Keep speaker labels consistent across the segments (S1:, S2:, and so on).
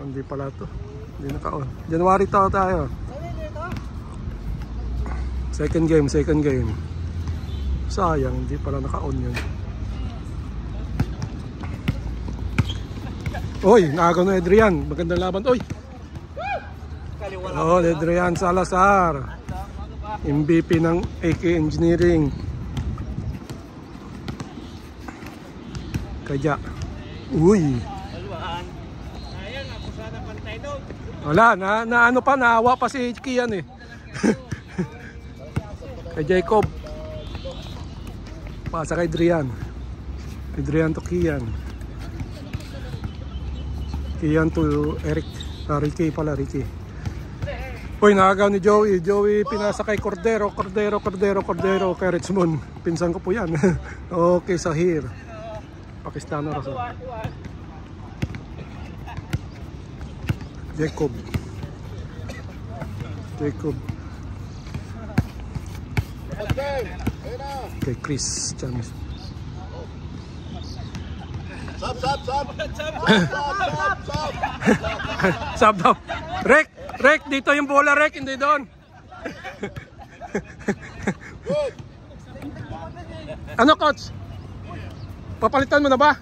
S1: Hindi pala to. Hindi naka-on. January tayo. Second game. Sayang, hindi pala naka-on yun. Oy, naagaw na Adrian. Magandang laban. Oy! Oh, Adrian Salazar. MVP ng AK Engineering. Kaya. Uy! Wala, na ano pa, naawa pa si Kian eh. Kay Jacob. Pasa kay Adrian. Adrian to Kian. Kian to Eric. Ricky pala, Ricky. Uy, nakagaw ni Joey. Joey pinasa kay Cordero kay Richmond. Pinsan ko po yan. Okay, Sahir. Pakistano raso. Jacob. Kay Chris Chamis. Sab daw. Rek, dito yung bola, Rek, hindi doon. Ano, coach? Papalitan mo na ba?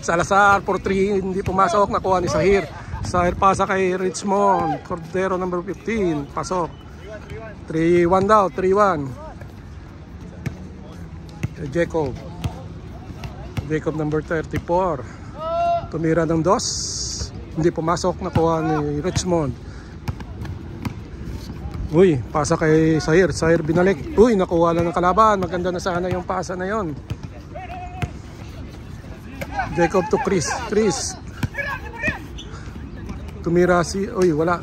S1: Salazar for 3, hindi pumasok, nakuha ni Sahir. Sahir pasa kay Richmond. Cordero number 15, pasok. 3-1 daw, 3-1. Jacob number 34. Tumira ng 2. Hindi pumasok, nakuha ni Richmond. Uy, pasa kay Sahir. Sahir binalik. Uy, nakuha lang ng kalaban. Maganda na sana yung pasa na yon. Jacob to Chris. Tumira si... Uy, wala.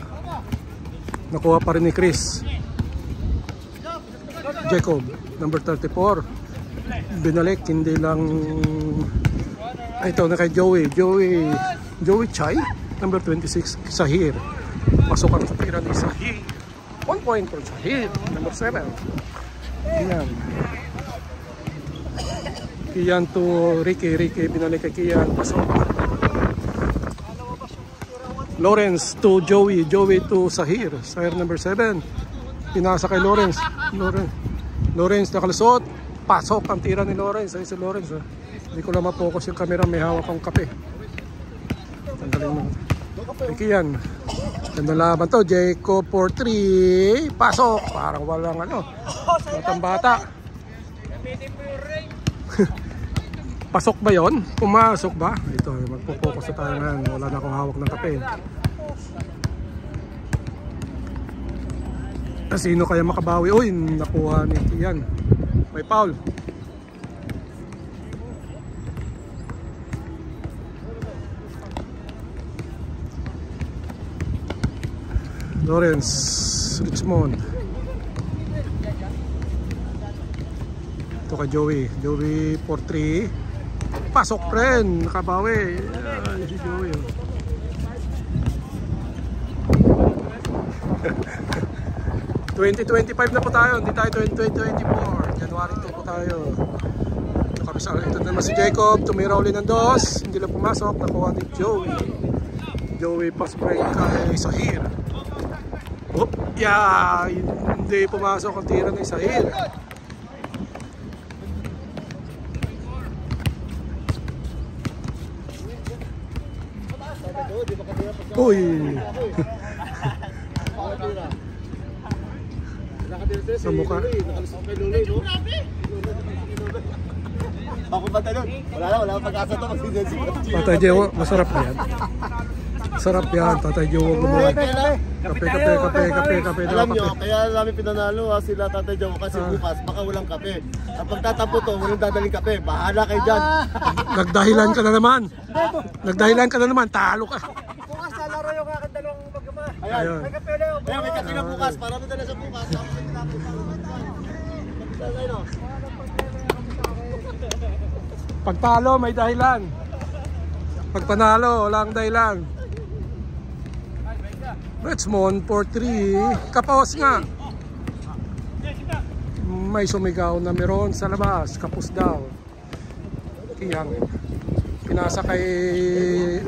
S1: Nakuha pa rin ni Chris. Jacob, number 34. Binalik, hindi lang... Ito na kay Joey. Joey Chai, number 26. Sahir. Pasok ang tira ni Sahir. 1 point for Sahir, number 7. Kian to Ricky, binalik kay Kian, pasok. Lawrence to Joey to Sahir number 7. Pinasa kay Lawrence nakalusot, pasok ang tira ni Lawrence. Ay si Lawrence, hindi ko lang ma-focus yung camera, may hawak akong kape. Tanggalin mo. Kian, ganda laban to. Jacob for 3, pasok, parang walang batang bata. Pasok ba yon? Pumasok ba? Ito, magpo-focus na tayo ngayon. Wala na akong hawak ng kape. Sino kaya makabawi? Uy, nakuha ni Kian. May foul. Lawrence, Richmond. Ito ka Joey for 3. Pasok rin, nakabawi. Si Joey. 2025 na po tayo, hindi tayo 2024. January 2 po tayo. Ito naman si Jacob, tumira uli ng 2. Hindi lang pumasok, nakuha ni Joey pass break kay Sahir. Hindi pumasok ang tira ni Sahir. Uy! Sa mukha.
S2: Ako ba tayo? Wala pag-asa to.
S1: Tatay Jewo, masarap na yan. Sarap yan, Tatay Jewo. Kape.
S2: Alam nyo, kaya namin pinanalo sila Tatay Jewo kasi bukas baka walang kape. Kapag tatampo to, walang dadaling kape. Bahala kayo dyan.
S1: Nagdahilan ka na naman. Talo ka.
S3: Bukas laro yung aking dalawang magkama.
S1: Ayun.
S3: May kape na yun.
S2: May kape na bukas. Para madala sa bukas.
S1: Pagtalo, may dahilan. Pag panalo, walang dahilan. Richmond for 3. Kapos nga. May sumigaw na meron sa labas. Kapos daw. Kiyang. Pinasa kay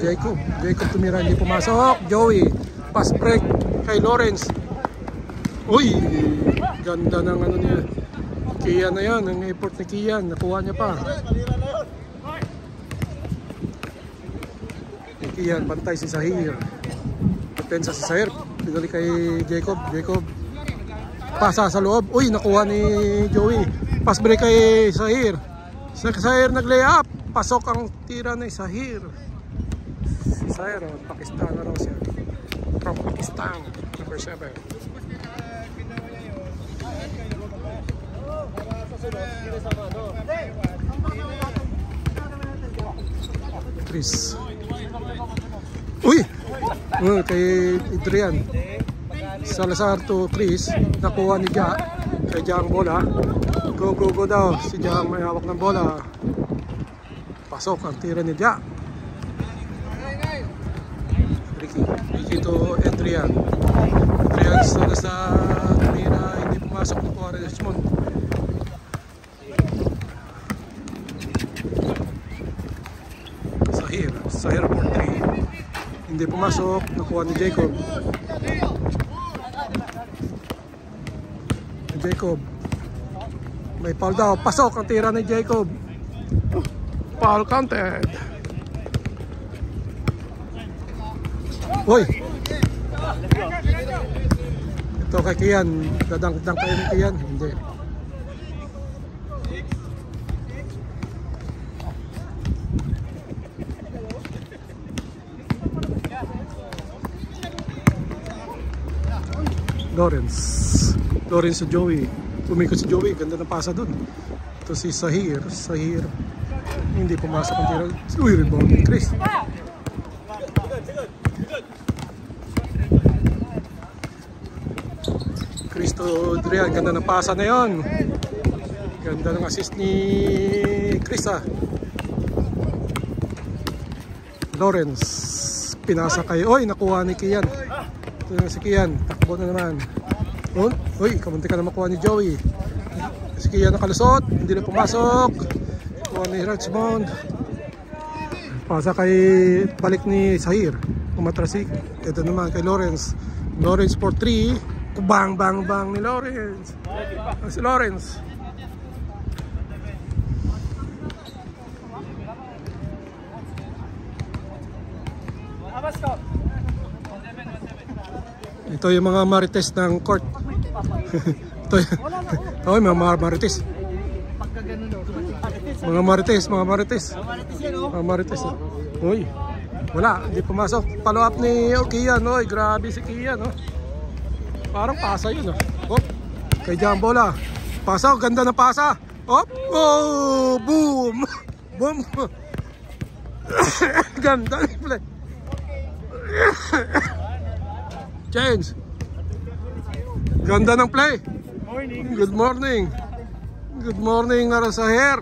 S1: Jacob. Jacob tumira, hindi pumasok. Joey, pass break kay Lawrence. Uy, ganda ng ano niya. Kian na yan, ang effort ni Kian. Nakuha niya pa. Kian, bantay si Sahir. Depensa si Sahir. Binalik kay Jacob. Jacob, pasa sa loob. Uy, nakuha ni Joey. Pass break kay Sahir. Sahir nag-lay up. Pasok ang tira ni Sahir. Sahir, Pakistan na raw siya. From Pakistan, number 7. Chris. Uy! Kay Adrian. Salazar to Chris. Nakuha ni Ja. Kay Ja ang bola. Go, go, go daw. Si Ja may hawak ng bola. Pasok ang tira ni Ja. Ricky to Adrian. Adrian sa tira. Hindi pumasok ni Kuwari Richmond. Sahir for 3. Hindi pumasok. Nakuha ni Jacob. Jacob. May foul daw. Pasok ang tira ni Jacob. Foul counted. Uy! Ito kay Kian. Dadang-dang kayo ni Kian. Hindi. Lawrence sa Joey. Umikot si Joey. Ganda ng pasa dun. Ito si Sahir. Hindi pumasok ang tira. Uy, rebound ni Chris. Chris to Adrian. Ganda ng pasa na yon. Ganda ng assist ni Chris ah. Lawrence. Pinasa kay. Oy, nakuha ni Kian. Ito na si Kian. Takbo na naman. Uy, kamunti ka na makuha ni Joey. Si Kian nakalusot. Hindi na pumasok. Kuha ni Richmond. Pasa kay balik ni Sahir. Umatrasik. Ito naman kay Lawrence. Lawrence for 3. Bang bang bang ni Lawrence. Si Lawrence. Ito yung mga marites ng court. Ito yung mga marites. Mga marites. Uy, wala, hindi pumasok. Follow up ni Kian. Uy, grabe si Kian. Parang pasa yun. Hop, kay Jambola. Pasa, ganda na pasa. Hop, oh, boom. Boom. Ganda na play. Change. Ganda ng play. Good morning. Good morning nga sa hair.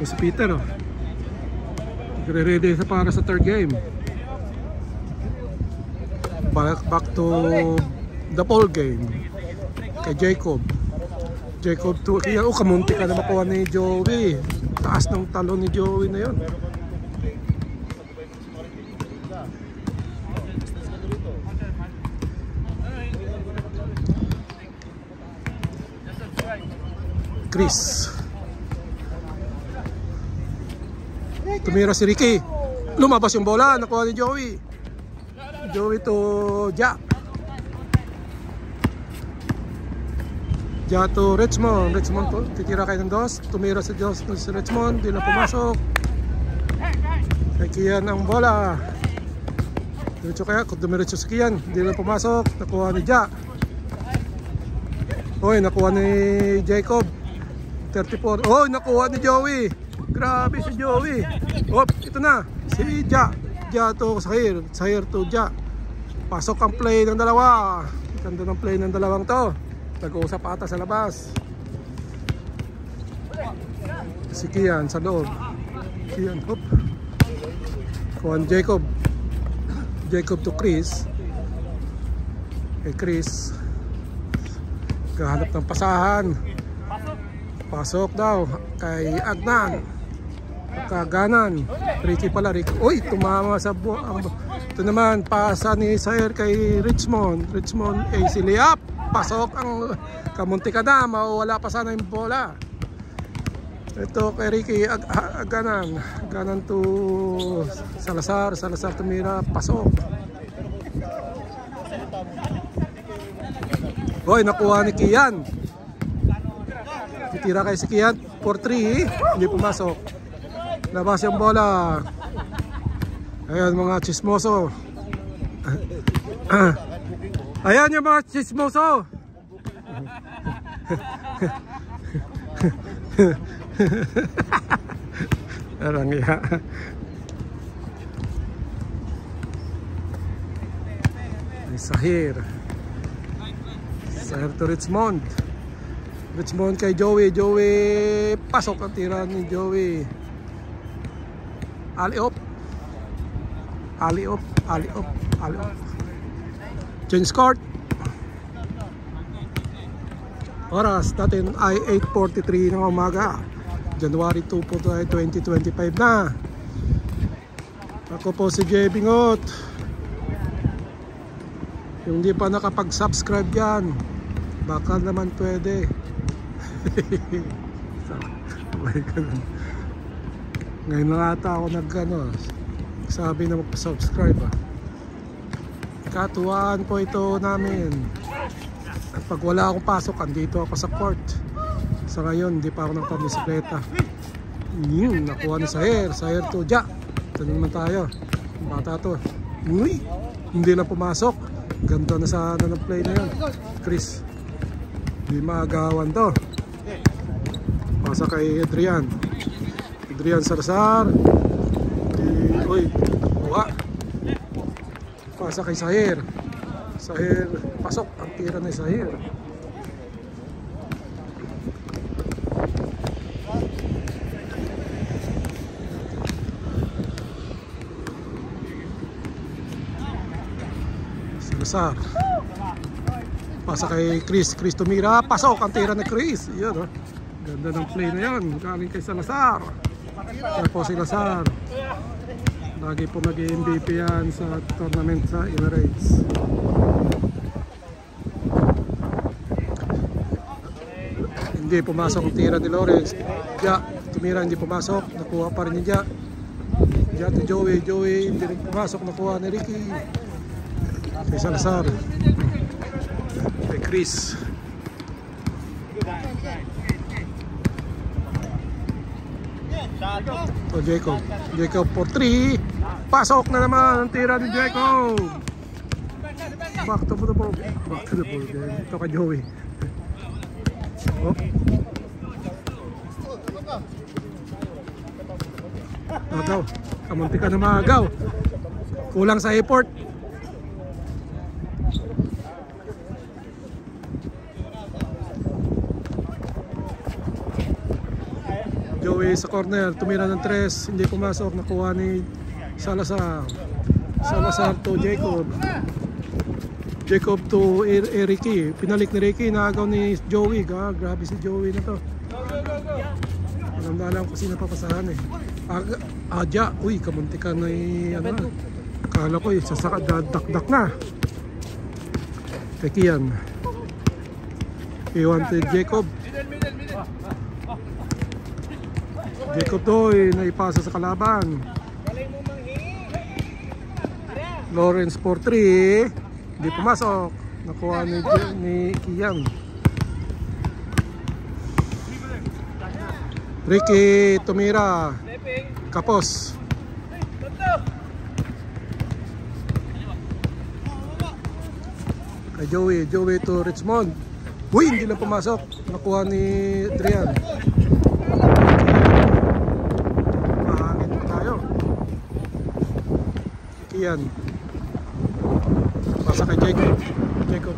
S1: Si Peter ready para sa third game. Back to the ball game kay Jacob to Kian. Kamunti ka na makuha ni Joey. Taas ng talon ni Joey na yun. Chris tumira si Ricky. Lumabas yung bola. Nakuha ni Joey to Ja to Richmond to titira kayo ng dos. Tumira si Richmond. Di na pumasok. Kay Kian ang bola. Diretso kaya. Kung dumiretso si Kian, di na pumasok. Nakuha ni Ja. Oy, nakuha ni Jacob. 34. Oy, nakuha ni Joey. Grabe si Joey. Hop, ito na. Si Ja to Sahir to Ja. Pasok ang play ng dalawa. Ganda ng play ng dalawang to. Nag-uusap ata sa labas. Si Kian sa loob. Kian, hop. Nakuha ni Jacob. Jacob to Chris. Kay Chris. Kahanap ng pasahan. Pasok daw kay Agnan. Kaganan. Ricky pala. Ricky. Uy, tumama sa ito naman, pasa ni Sayer kay Richmond. Richmond, AC layup. Pasok ang kamunti ka na. Mawala pa sana yung bola. Ito kay Ricky Aganan. Aganan to Salazar. Salazar tumira. Pasok. Hoy, nakuha ni Kian. Titira kay si Kian. 4-3. Hindi pumasok. Labas yung bola. Ayan mga chismoso. Ayan yung mga chismoso. Arangya. Sahir. Sahir to Richmond. Richmond kay Joey. Joey. Pasok ang tira ni Joey. Alley-oop. Alley-oop. Alley-oop. Alley-oop. Change court. Oras natin ay 8:43 ng umaga. January 2 po tayo 2025 na. Ako po si Jay Bingot. Yung di pa nakapag-subscribe yan, baka naman pwede. Ngayon lang ata ako sabi na mag-subscribe. Katuwaan po ito namin. At pag wala akong pasok, andito ako sa court. Sa ngayon, hindi pa ako nagpabisikleta. Nakuha ni Saher. Saher to Ja. Ito naman tayo. Bata to. Uy, hindi na pumasok. Ganda na sa ng play na yun. Chris. Hindi maagawan to. Pasa kay Adrian. Adrian Salazar. Uy, buha. Pasa kay Saher. Saher, pasok. Ang tira ni Saher. Salazar. Pasa kay Chris. Chris tumira. Pasok. Ang tira ni Chris. Yun, oh. Ganda ng play na yun. Galing kay Salazar. Kaya po si Salazar. Lagi po mag-MVP yan sa tournament sa Emirates. Hindi pumasok ang tira ni Lawrence. Ja, tumira, hindi pumasok. Nakuha pa rin ni Ja. Ja to Joey. Joey, hindi rin pumasok. Nakuha ni Ricky. Kay Salazar. Kay Chris. So Jacob. Jacob for 3. Pasok na naman ang tira ni Jacob. Back to the ball. Back to the ball game. Ito kay Joey. Oh. Agaw. Kamunti ka na maagaw. Kulang sa effort. Joey sa corner, tumira ng 3, hindi pumasok, nakuha ni Salazar. Salazar to Jacob. Jacob to Ricky. Pinalik ni Ricky, naagaw ni Joey. Grabe si Joey na to. Alam na alam ko sino papasahan eh. Adya, uy, kamunti ka na ano. Akala ko sasaka dakdak na. Tekian. Iwan to Jacob. Jacob Doy, naipasa sa kalaban. Lawrence for 3. Hindi pumasok. Nakuha ni Kian. Ricky tumira. Kapos. Kay Joey. Joey to Richmond. Uy, hindi lang pumasok. Nakuha ni Adrian. Kian. Pasa kay Jacob. Jacob.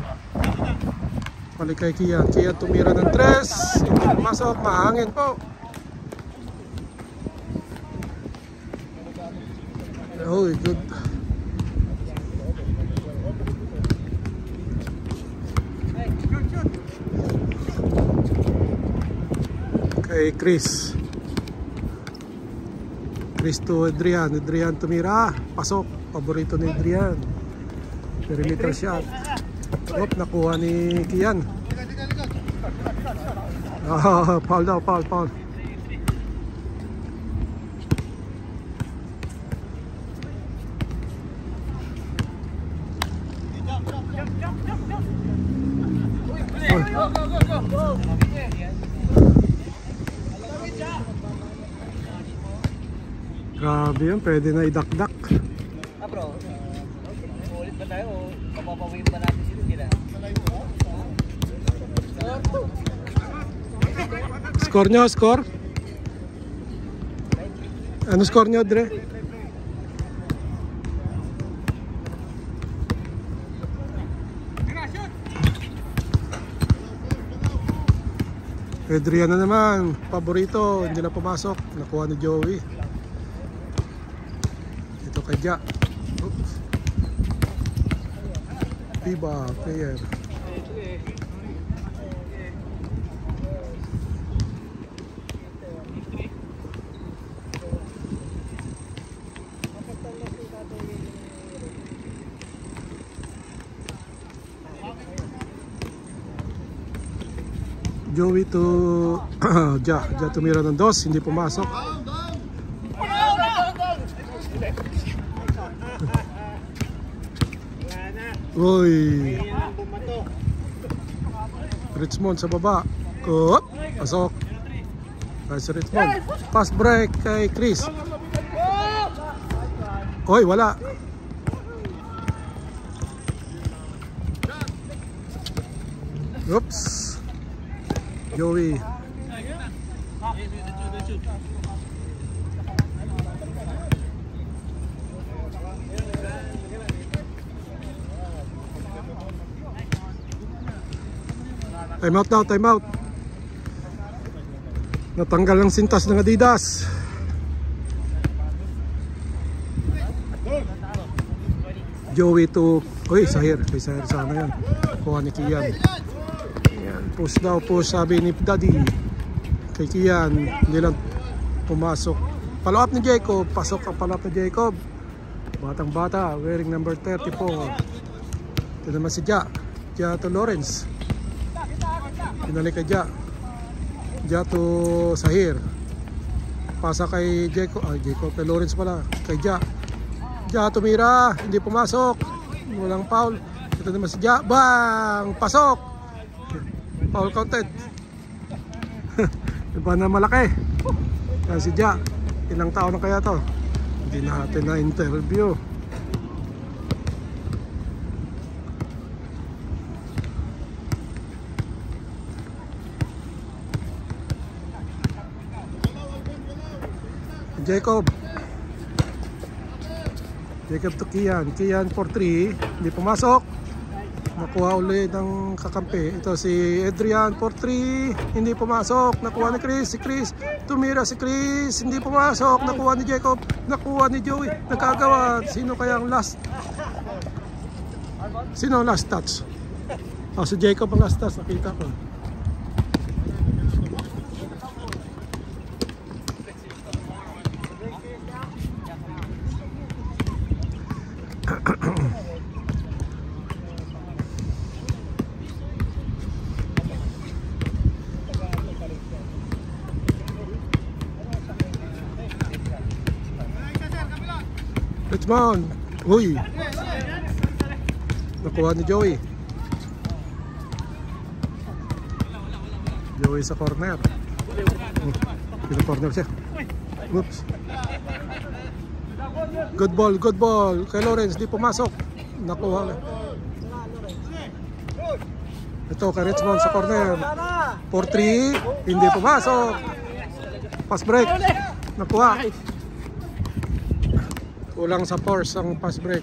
S1: Balik kay Kian. Kian tumira ng 3. Hindi pumasok. Mahangin po. Oh, good. Kay Chris. Chris to Adrian. Adrian tumira. Pasok. Paborito ni Adrian. Perimeter shot. Oop, nakuha ni Kian. Foul daw, foul. Grabe yun, pwede na idakdak.
S3: Bro, ulit ba tayo o papapawin ba natin sila sila?
S1: Score nyo, score? Ano score nyo, Dre? Adrian na naman, paborito, hindi na pumasok. Nakuha ni Joey. Ito kay Ja. Oops. Viva, player. Joey to Ja tumira ng dos, hindi pumasok. Uy, Richmond sa baba. Pasok. Ay, si Richmond. Pass break kay Chris. Uy, wala. Oops. Joey. Time out daw, time out. Natanggal ang sintas ng Adidas. Joey to, uy, Sahir. Kay Sahir sana yan. Kuha ni Kian. Yan, push daw, push, sabi ni Daddy. Kay Kian, hindi lang pumasok. Follow up ni Jacob, pasok ang follow up ni Jacob. Batang bata, wearing number 34. Ito naman si Ja to Lawrence. Pinalik kay Ja to Sahir. Pasa kay Jacob, Jacob kay Lawrence pala. Kay Ja tumira, hindi pumasok. Walang foul. Ito naman si Ja, bang! Pasok! Foul counted. Iba na malaki. Si Ja, ilang taon na kaya to? Hindi natin na interview. Jacob to Kian for 3, hindi pumasok. Nakuha ulit ng kakampi. Ito si Adrian for 3, hindi pumasok. Nakuha ni Chris, si Chris tumira, si Chris hindi pumasok. Nakuha ni Jacob, nakuha ni Joey. Nagkagawa. Sino kaya ang last? Sino ang last touch? Si Jacob ang last touch, nakita ko. Richmond, uy, nakuha ni Joey. Joey sa corner. Pina-corner siya. Oops. Good ball kay Lawrence, di pumasok. Nakuha. Ito kay Richmond sa corner. 4-3, hindi pumasok. Pass break, nakuha. Kulang sa force ang pass break.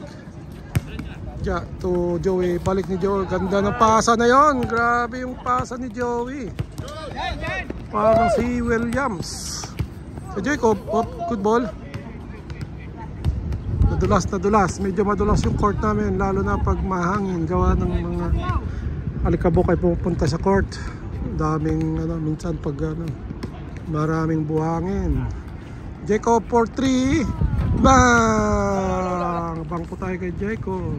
S1: Ja to Joey, balik ni Joey. Ganda ng pasa na yon. Grabe yung pasa ni Joey. Parang si Williams. Si Jacob, good ball. Nadulas. Medyo madulas yung court namin, lalo na pag mahangin. Gawa ng mga alikabok ay pupunta sa court. Daming minsan pag maraming buhangin. Jacob for 3. Bang! Bang po tayo kay Jacob.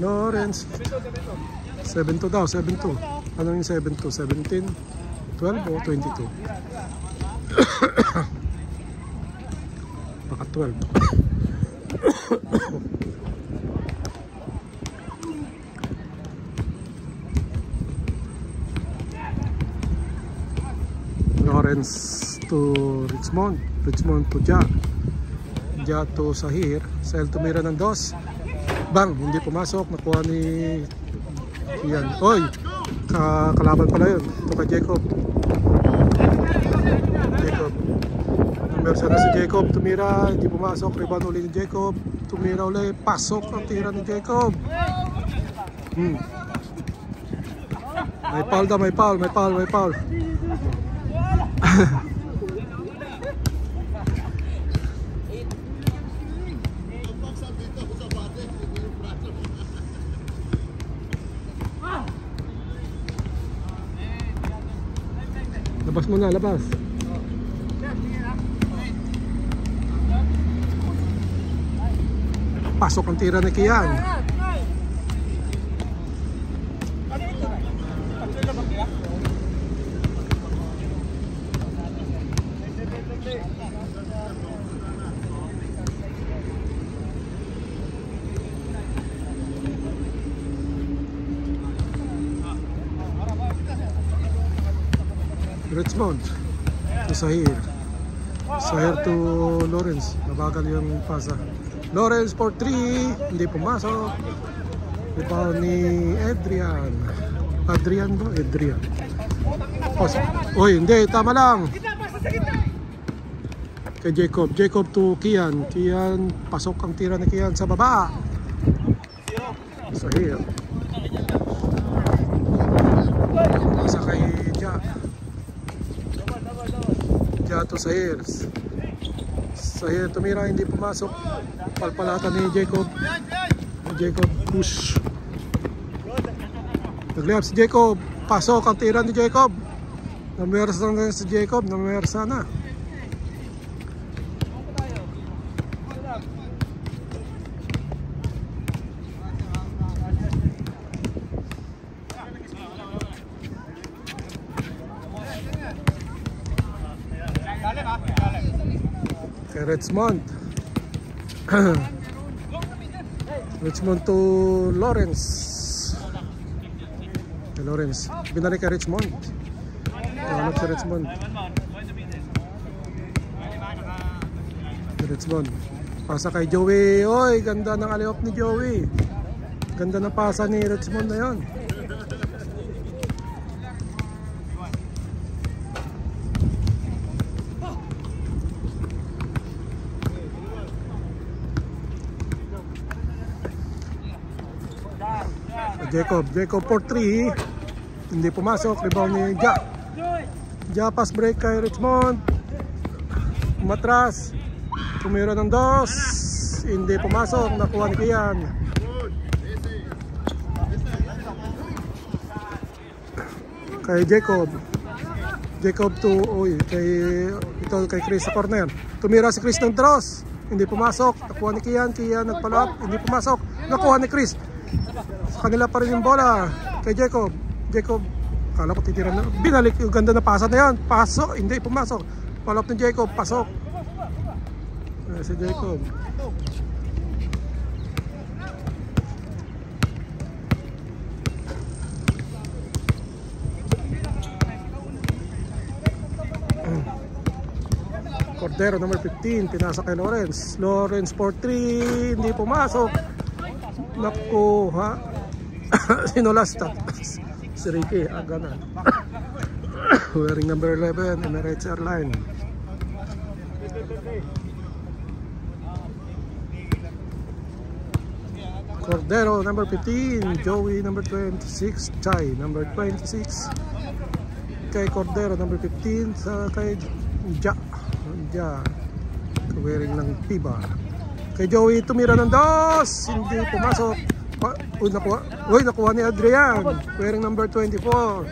S1: Lawrence 7-2 daw, 7-2. Ano yung 7-2? 17, 12 o 22? Baka 12. Lawrence to Richmond. Richmond to Ja. Ja to Sahir. Sahir tumira ng 2. Bang, hindi pumasok, nakuha ni Kian. Oy, kalaban pala yun. Ito kay Jacob. Namersa na si Jacob, tumira, hindi pumasok. Rebound uli ni Jacob, tumira uli, pasok ang tira ni Jacob. May foul daw, may foul. Labas mo na, labas. Pasok ang tira ni Kian. Richmond to Sahir to Lawrence. Nabagal yung pasa. Lawrence for 3, hindi pumasok. Rebound ni Adrian. Oy, hindi, tama lang. Kay Jacob to Kian. Pasok ang tira ni Kian sa baba. Sahir. Pasa kay Ja to Sahir tumira, hindi pumasok. Palpalatan ni Jacob push. Nag-layup si Jacob, pasok ang tira ni Jacob. Namersa na si Jacob, namersa na. Richmond. Richmond to Lawrence. Binalik kay Richmond. Hanap si Richmond. Pasa kay Joey. Oy, ganda ng alley-oop ni Joey. Ganda ng pasa ni Richmond na yon. Jacob for 3, hindi pumasok. Rebound ni Ja pass break kay Richmond. Matras, tumira ng 2, hindi pumasok. Nakuha ni Kian. Kay Jacob to kay Chris sa corner. Tumira si Chris ng cross, hindi pumasok. Nakuha ni Kian nagpalap, hindi pumasok. Nakuha ni Chris. Sa kanila pa rin yung bola kay Jacob, kala ko titira na, binalik yung ganda na pasa na yan, pasok, hindi pumasok. Follow up ni Jacob, pasok. Si Jacob. Cordero number 15, pinasa kay Lawrence for 3, hindi pumasok. Nakuha. Sino last stop? Si Ricky Agana. Wearing number 11, Emirates Airline. Cordero, number 15. Joey, number 26. Chai, number 26. Kay Cordero, number 15. Sa kay Ja. Wearing ng Piba. Kay Joey, tumira ng 2. Hindi pumasok. Nakuha ni Adrian. Wearing number 24.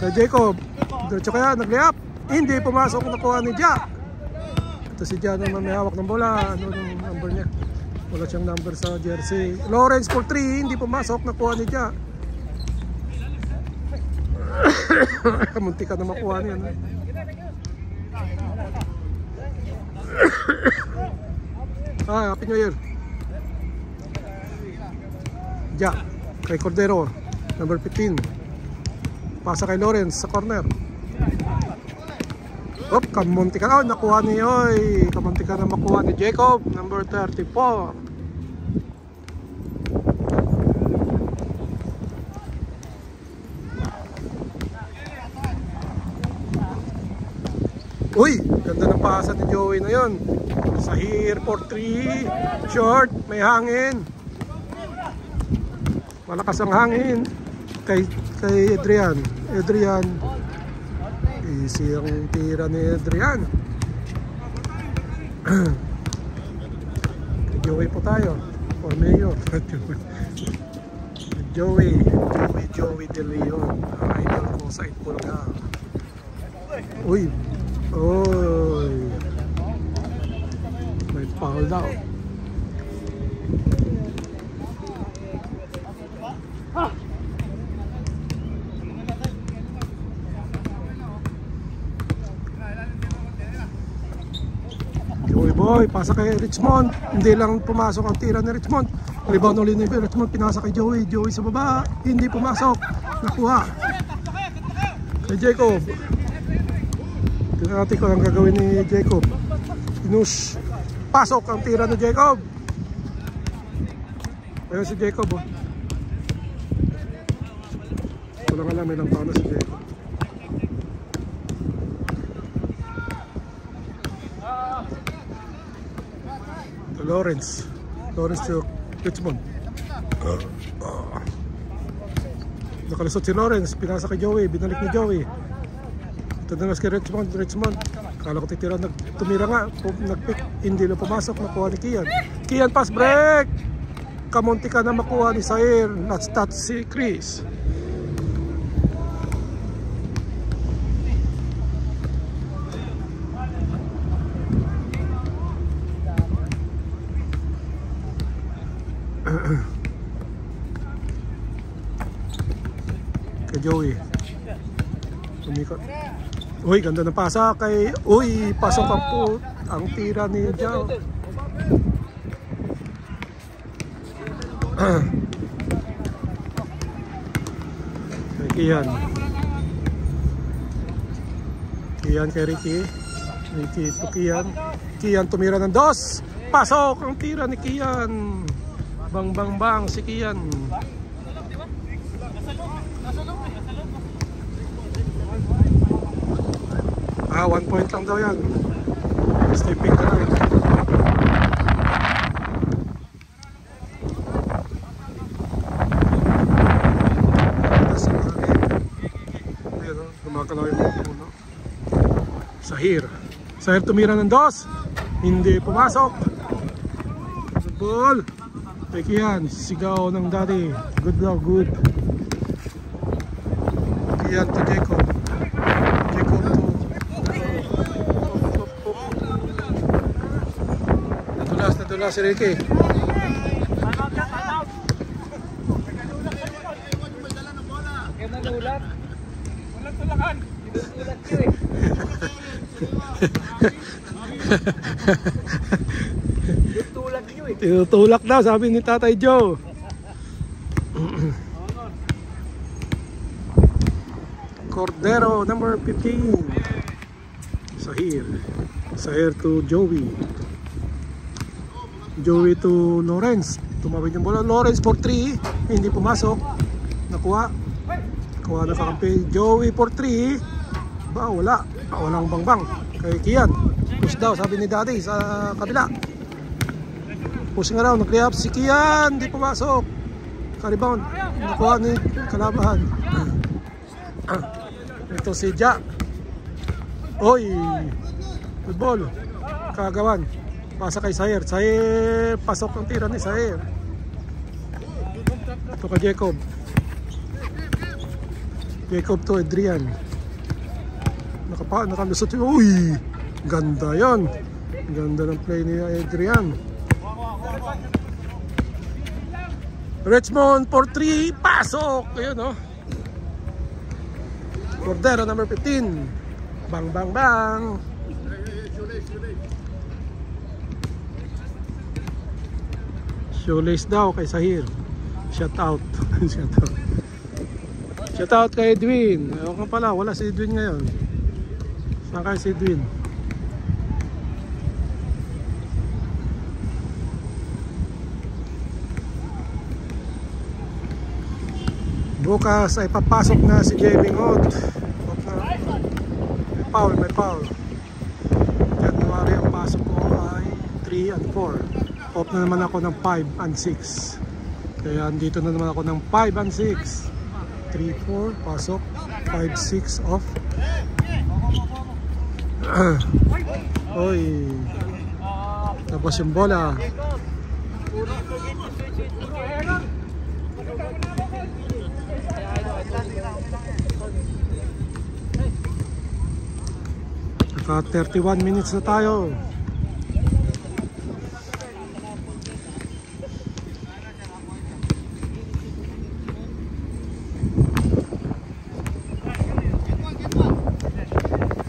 S1: Kay Jacob, diretso kaya, nag-layup. Hindi pumasok, nakuha ni Ja. Ito si Ja naman may hawak ng bola. Ano yung number niya? Wala siyang number sa jersey. Lawrence for 3, hindi pumasok, nakuha ni Ja. Munti ka na makuha niya. No? Happy New Year. Ja, kay Cordero, number 15. Pasa kay Lawrence sa corner. Kamunti ka. Nakuha ni Oy. Kamunti ka na makuha ni Jacob, number 34. Uy, ganda ng pasa ni Joey na yun. Sahir for 3. Short, may hangin. Malakas ang hangin. Kay Adrian. Easy ang tira ni Adrian. Joey po tayo. For Mayor. Joey De Leon. Idol ko sa Itbulaga. Uy. May foul daw. Joey boy, pasa kay Richmond. Hindi lang pumasok ang tira ni Richmond. Rebound ulit ni Richmond, pinasa kay Joey. Joey sa baba, hindi pumasok. Nakuha kay Jacob. Tingnan natin kung ang gagawin ni Jacob. Inush. Pasok ang tira ni Jacob. Ayun si Jacob. Wala nga lang, may lang taon na si Jacob. Lawrence to Richmond. Nakalusot si Lawrence. Pinasa kay Joey. Binalik ni Joey. Ito na mas kay Richmond. Kala ko titira, tumira nga, nag-pick, hindi na pumasok, nakuha ni Kian. Kian, pass break! Kamunti ka na makuha ni Sair, not si Chris. Kay Joey. Tumikot. Uy, ganda ng pasa kay... Uy, pasok ang tira ni Jao. Kay Kian. Kian kay Ricky. Ricky to Kian. Kian tumira ng 2. Pasok ang tira ni Kian. Bang si Kian. 1 point lang daw yan. Stepping ka lang. Ayan o, lumakalaw yung mga puno. Sahir tumira ng 2. Hindi pumasok. Ball. Peki yan, sigaw ng daddy. Good daw, good. Kian to Jacob. Nadulas si Ricky. Tinutulak daw, sabi ni Tatay Joe. Cordero, number 15. Sahir to Joey. Joey to Lawrence. Tumawid yung bola. Lawrence for 3. Hindi pumasok. Nakuha na kakampi. Joey for 3. Wala. Walang bangbang. Kay Kian. Push daw, sabi ni Daddy sa kabila. Pushing around, nag-re-up si Kian, di pumasok. Ka-rebound, nakuha ni kalabahan. Ito si Ja. Oy, good ball. Kagawan. Pasa kay Sayer. Sayer, pasok ang tira ni Sayer. Ito kay Jacob. Jacob to Adrian. Nakalusot. Uy, ganda yan. Ganda ng play ni Adrian. Richmond for 3, pasok! Ayun, oh. Cordero number 15. Bang, bang, bang. Shoelace daw kay Sahir. Shout out. Shout out. Shout out kay Edwin. Ewan ka pala, wala si Edwin ngayon. Saan kaya si Edwin? Bukas ay papasok na si JB Ngot. May foul. January ang pasok ko ay 3 and 4. Off na naman ako ng 5 and 6. Kaya andito na naman ako ng 5 and 6. 3, 4, pasok. 5, 6, off. Oy. Tapos yung bola. Naka 31 minutes na tayo.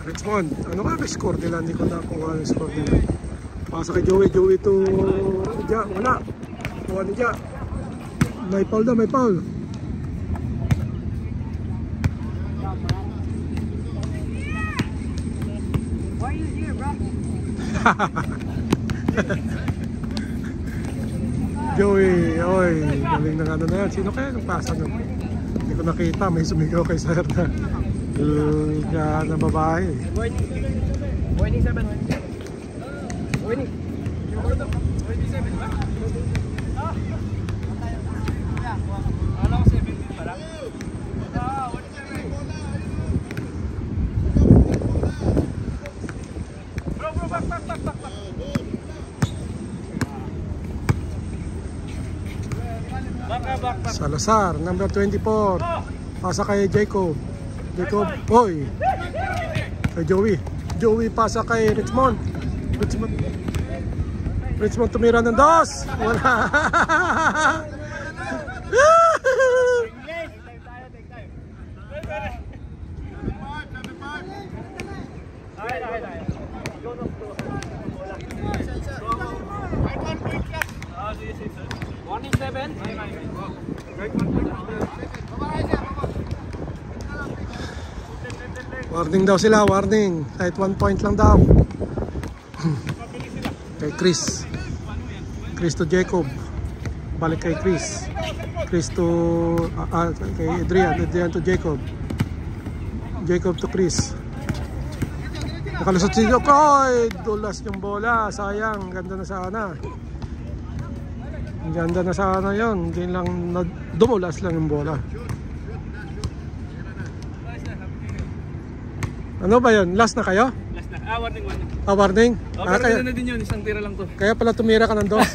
S1: Richmond, ano ka ba score nila? Hindi ko na kung ano score nila. Pasa kay Joey to Ja, wala. Kuha ni Ja. May foul daw, may foul. Joey, oy, galing ng ano na yan. Sino kaya nang pasa nun? Hindi ko nakita, may sumigaw kay Sir na kaya na babae.
S3: Warning 7. Warning. Warning 7, ba? Alam ko 7 pala.
S1: Salazar, number 24. Pasa kay Jacob. Jacob, boy. Kay Joey. Joey pasa kay Richmond. Richmond tumira ng dos. Wala.
S3: Warning 7.
S1: Warning daw sila, warning. Kahit 1 point lang daw. Kay Chris. Chris to Jacob. Balik kay Chris. Chris to kay Adrian. Adrian to Jacob. Jacob to Chris. Nakalusot si Jacob. Oy, dulas yung bola. Sayang, ganda na sana. Ganda na sana yun. Hindi lang, dumulas lang yung bola. Ano ba yun? Last na kayo?
S3: Last na. Warning.
S1: Warning?
S3: Pero
S1: kaya,
S3: na din yun. Isang tira lang to.
S1: kaya pala tumira ka ng dos.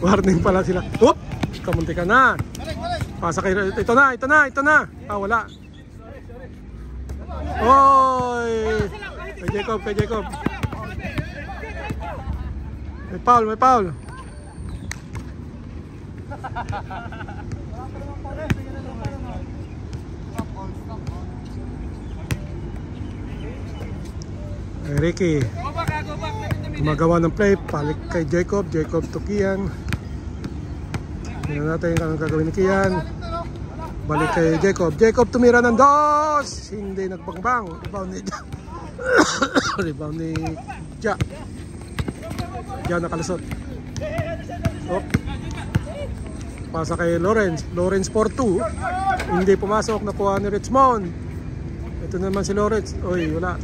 S1: Warning pala sila. Oop! Kamunti ka na. Pasa kayo. Ito na. Wala. Oy! Kay Jacob. May foul. Ricky. Gumagawa ng play. Palik kay Jacob to Kian. Tingnan natin kung anong gagawin ni Kian. Balik kay Jacob tumira ng dos. Hindi nagbangbang. Rebound ni Ja. Ja nakalusot. Oh. Pasa kay Lawrence. Lawrence 4-2. Hindi pumasok. Nakuha ni Richmond. Ito naman si Lawrence. Uy, wala.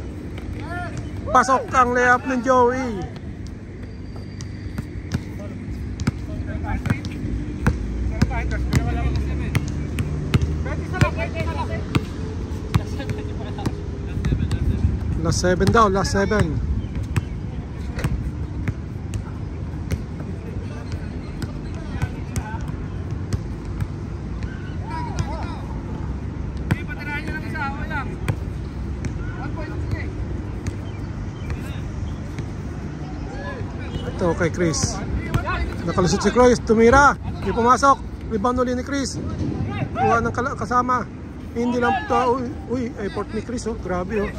S1: Pasok ang layup ng Joey. Last 7 daw. Last 7. Ito kay Chris. Nakalusot si Chris. Tumira. Hindi pumasok. Rebound ulit ni Chris. Kuha ng kasama. Hindi lang ito. Uy, effort ni Chris. Oh. Grabe. Oh.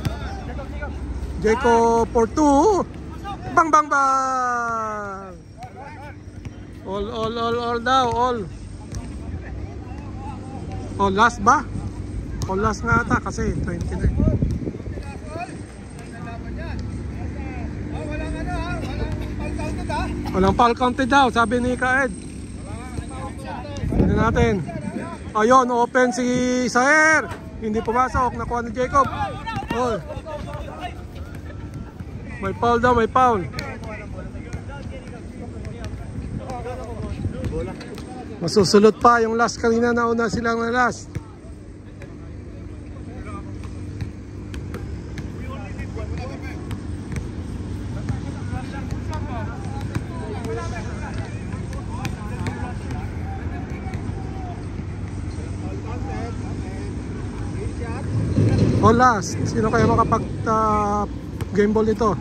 S1: Jacob for 2. Bang bang bang. All daw. All. Oh, last ba? All last nga ata kasi 29. Walang foul counted daw, sabi ni Kaed. Tignan natin. Ayun, open si Saer. Hindi pumasok, nakuha ni Jacob. Oh. May foul daw, may foul. Masusulot pa yung last kanina, nauna silang na last. O last, sino kaya makapag game ball nito?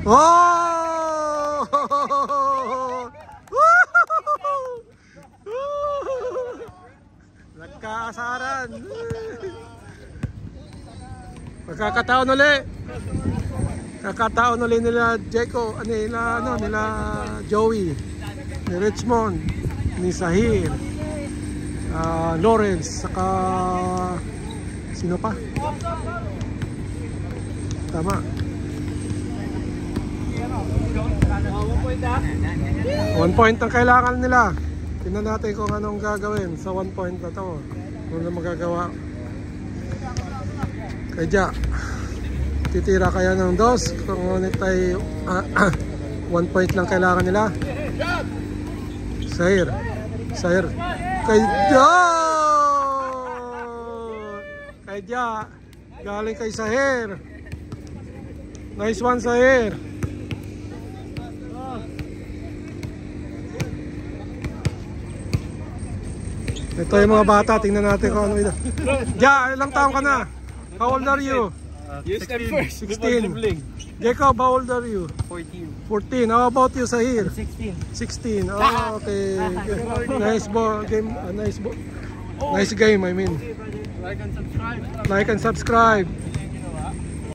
S1: Oh! Nagkaasaran. Magkakataon uli. Kakataon uli nila Jacob, nila Joey, ni Richmond, ni Sahir, Lawrence, saka sino pa? Tama. 1 point ang kailangan nila. Tingnan natin kung anong gagawin sa 1 point na to. Kung ano magagawa. Kaya titira kaya ng dos. Kung ngunit ay 1 point lang kailangan nila. Sahir. Kaya galing kay Sahir. Nice one, Sahir. Ito yung mga bata, tingnan natin kung ano ito. Ilang taon ka na? How old are you? 16. Jacob, how old are you? 14. How about you, Sahir? 16. Oh, okay. Nice game. Nice game, I mean. Like and subscribe.